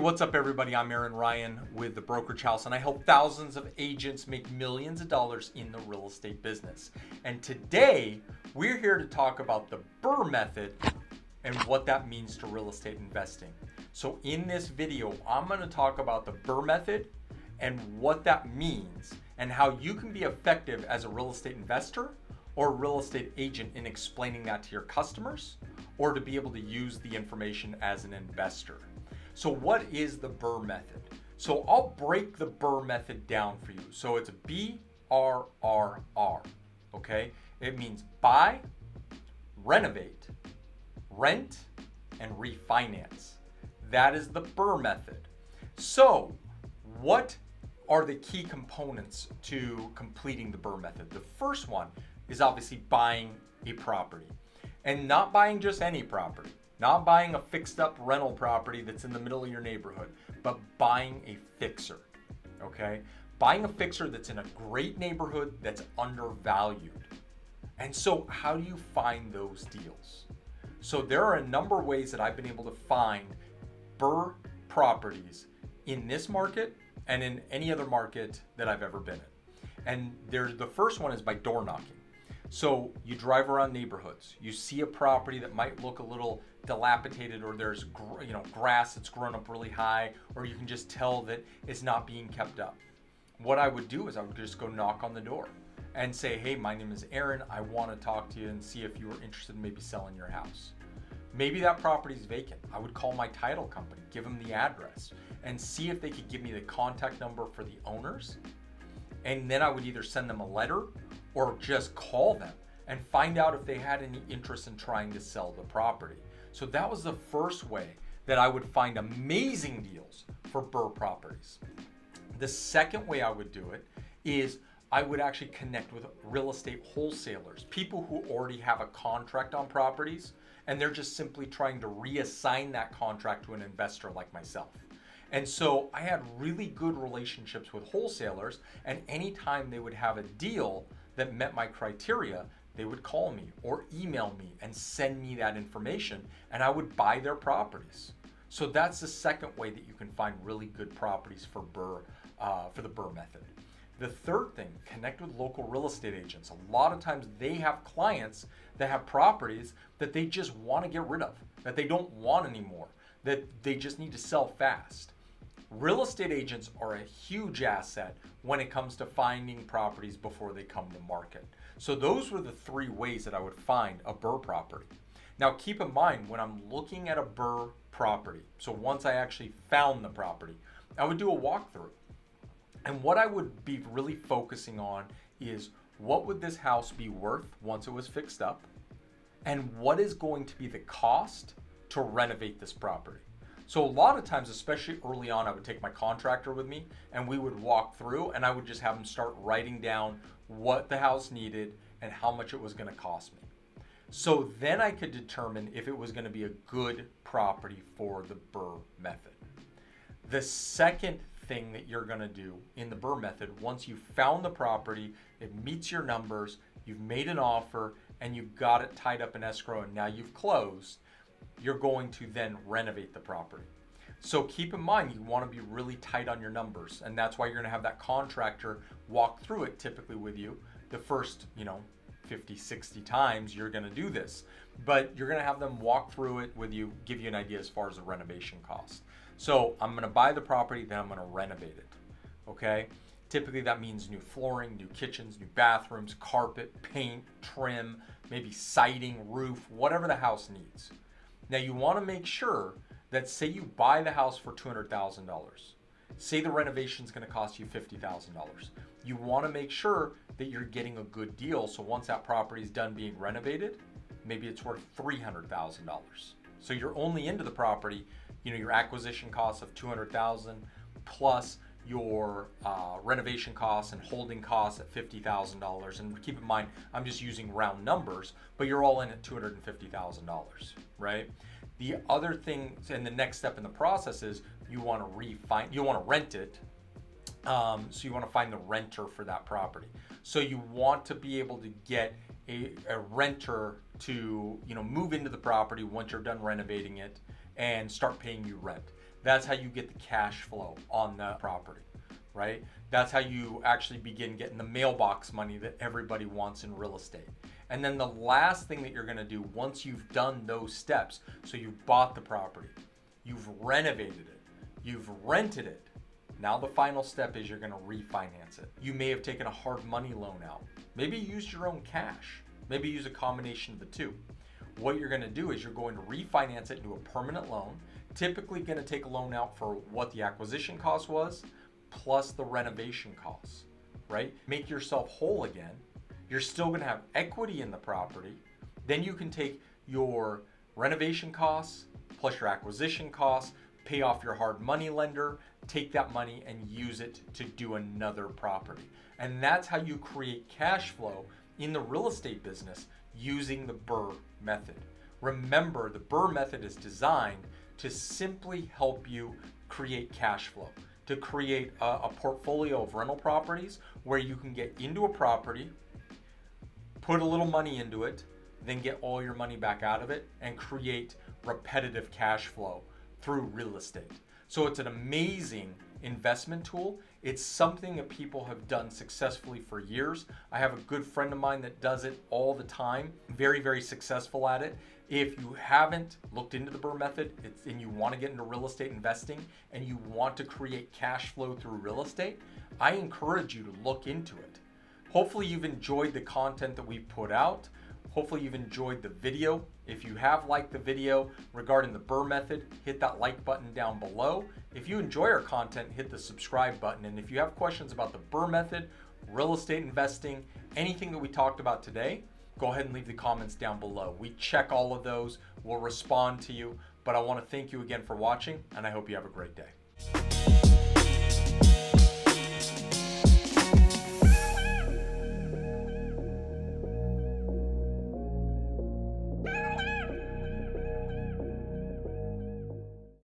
What's up everybody? I'm Aaron Rian with the Brokerage House, and I help thousands of agents make millions of dollars in the real estate business. And today we're here to talk about the BRRRR Method and what that means to real estate investing. So in this video, I'm going to talk about the BRRRR Method and what that means and how you can be effective as a real estate investor or a real estate agent in explaining that to your customers, or to be able to use the information as an investor. So what is the BRRRR Method? So I'll break the BRRRR Method down for you. So it's BRRR, okay? It means buy, renovate, rent, and refinance. That is the BRRRR Method. So what are the key components to completing the BRRRR Method? The first one is obviously buying a property, and not buying just any property. Not buying a fixed up rental property that's in the middle of your neighborhood, but buying a fixer, okay? Buying a fixer that's in a great neighborhood that's undervalued. And so how do you find those deals? So there are a number of ways that I've been able to find BRRRR properties in this market and in any other market that I've ever been in. And the first one is by door knocking. So you drive around neighborhoods, you see a property that might look a little dilapidated, or there's grass that's grown up really high, or you can just tell that it's not being kept up. What I would do is I would just go knock on the door and say, hey, my name is Aaron. I want to talk to you and see if you were interested in maybe selling your house. Maybe that property is vacant. I would call my title company, give them the address, and see if they could give me the contact number for the owners. And then I would either send them a letter or just call them and find out if they had any interest in trying to sell the property. So that was the first way that I would find amazing deals for BRRRR properties. The second way I would do it is I would actually connect with real estate wholesalers, people who already have a contract on properties, and they're just simply trying to reassign that contract to an investor like myself. And so I had really good relationships with wholesalers, and anytime they would have a deal that met my criteria, they would call me or email me and send me that information, and I would buy their properties. So that's the second way that you can find really good properties for the BRRRR Method. The third thing, connect with local real estate agents. A lot of times they have clients that have properties that they just want to get rid of, that they don't want anymore, that they just need to sell fast. Real estate agents are a huge asset when it comes to finding properties before they come to market. So those were the three ways that I would find a BRRRR property. Now keep in mind, when I'm looking at a BRRRR property, so once I actually found the property, I would do a walkthrough. And what I would be really focusing on is, what would this house be worth once it was fixed up? And what is going to be the cost to renovate this property? So a lot of times, especially early on, I would take my contractor with me and we would walk through, and I would just have him start writing down what the house needed and how much it was going to cost me. So then I could determine if it was going to be a good property for the BRRRR Method. The second thing that you're going to do in the BRRRR Method, once you've found the property, it meets your numbers, you've made an offer, and you've got it tied up in escrow, and now you've closed, you're going to then renovate the property. So keep in mind, you want to be really tight on your numbers, and that's why you're going to have that contractor walk through it typically with you the first 50, 60 times you're going to do this, but you're going to have them walk through it with you, give you an idea as far as the renovation cost. So I'm going to buy the property, then I'm going to renovate it, okay? Typically that means new flooring, new kitchens, new bathrooms, carpet, paint, trim, maybe siding, roof, whatever the house needs. Now you want to make sure that, say you buy the house for $200,000, say the renovation is going to cost you $50,000. You want to make sure that you're getting a good deal. So once that property is done being renovated, maybe it's worth $300,000. So you're only into the property, your acquisition costs of $200,000 plus your renovation costs and holding costs at $50,000. And keep in mind, I'm just using round numbers, but you're all in at $250,000, right? The other thing, and the next step in the process is you want to rent it. So you want to find the renter for that property. So you want to be able to get a renter to move into the property once you're done renovating it and start paying you rent. That's how you get the cash flow on the property, right? That's how you actually begin getting the mailbox money that everybody wants in real estate. And then the last thing that you're going to do once you've done those steps, so you've bought the property, you've renovated it, you've rented it. Now the final step is you're going to refinance it. You may have taken a hard money loan out. Maybe you used your own cash. Maybe use a combination of the two. What you're going to do is you're going to refinance it into a permanent loan. Typically going to take a loan out for what the acquisition cost was plus the renovation costs, right? Make yourself whole again. You're still going to have equity in the property. Then you can take your renovation costs plus your acquisition costs, pay off your hard money lender, take that money and use it to do another property. And that's how you create cash flow in the real estate business using the BRRRR method. Remember, the BRRRR method is designed to simply help you create cash flow, to create a portfolio of rental properties where you can get into a property, put a little money into it, then get all your money back out of it and create repetitive cash flow through real estate. So it's an amazing investment tool. It's something that people have done successfully for years. I have a good friend of mine that does it all the time, very, very successful at it. If you haven't looked into the BRRRR method and you want to get into real estate investing and you want to create cash flow through real estate, I encourage you to look into it. Hopefully you've enjoyed the content that we've put out. Hopefully you've enjoyed the video. If you have liked the video regarding the BRRRR method, hit that like button down below. If you enjoy our content, hit the subscribe button. And if you have questions about the BRRRR method, real estate investing, anything that we talked about today, go ahead and leave the comments down below. We check all of those. We'll respond to you. But I want to thank you again for watching, and I hope you have a great day.